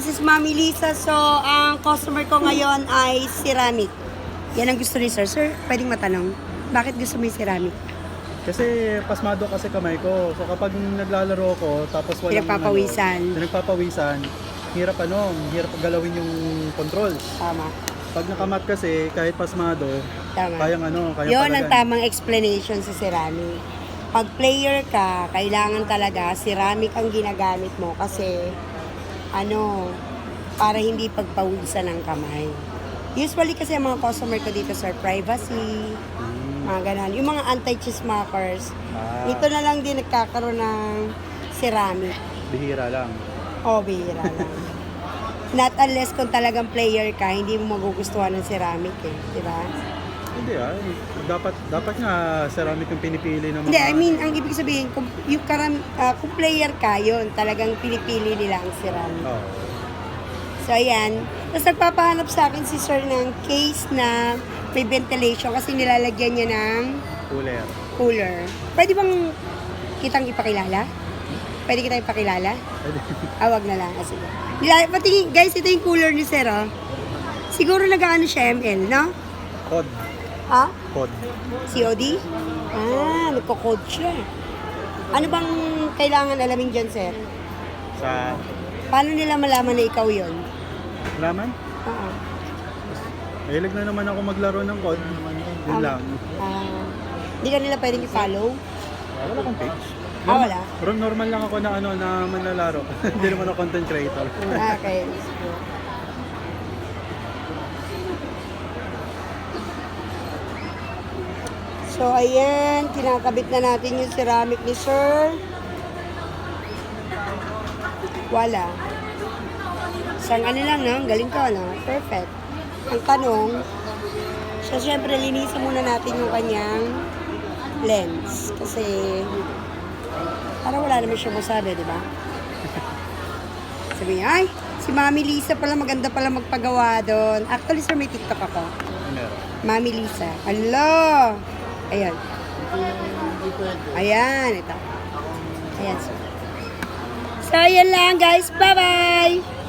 this is Mami Lisa. So, ang customer ko ngayon ay ceramic. Yan ang gusto ni sir. Sir, pwedeng matanong, bakit gusto mo yung ceramic? Kasi pasmado kasi kamay ko. So kapag naglalaro ko, tapos walang Pinagpapawisan. hirap galawin yung controls. Tama. Pag nakamat kasi, kahit pasmado, Tama. kaya Yun ang palagan. tamang explanation sa ceramic. Pag player ka, kailangan talaga ceramic ang ginagamit mo kasi para hindi pagpawisan ng kamay. Usually kasi ang mga customer ko dito sir, privacy, mga ganun. Yung mga anti-chismakers, ito na lang din nagkakaroon ng ceramic. Bihira lang. Bihira lang. Not unless kung talagang player ka, hindi mo magugustuhan ng ceramic di ba? Hindi dapat nga ceramic yung pinipili ng mga... Hindi, I mean, ang ibig sabihin, kung player ka, yun, talagang pinipili nila ang ceramic. Oo. So, ayan. Tapos nagpapahanap sa akin si sir ng case na may ventilation kasi nilalagyan niya ng cooler. Pwede bang kitang ipakilala? Pwede kita ipakilala? Wag na lang. Sige. Pati, guys, ito yung cooler ni sir, oh. Siguro nag-ano siya, ML, no? Code. Ha? Code. COD? Nagko-code siya. Ano bang kailangan alamin dyan, sir? Paano nila malaman na ikaw yon? Laman? Oo. Mahilig na naman ako maglaro ng code. Yun lang. Hindi ka nila pwedeng i-follow? Wala akong page. Wala? Pero normal lang ako na manlalaro. Hindi naman ako content creator. Okay. So, ayan. Kinakabit na natin yung ceramic ni sir. Wala. Isang lang, no? Galing ko, no? Perfect. Ang tanong, so, syempre, linisin muna natin yung kanyang lens. Kasi, parang wala naman siya masabi, di ba? Sabi niya, ay, si Mami Lisa pala, maganda pala magpagawa doon. Actually, sir, may TikTok ako. Mami Lisa. Hello! Ayan. Ayan, ito. Ayan, sir. So, ayan lang, guys. Bye-bye!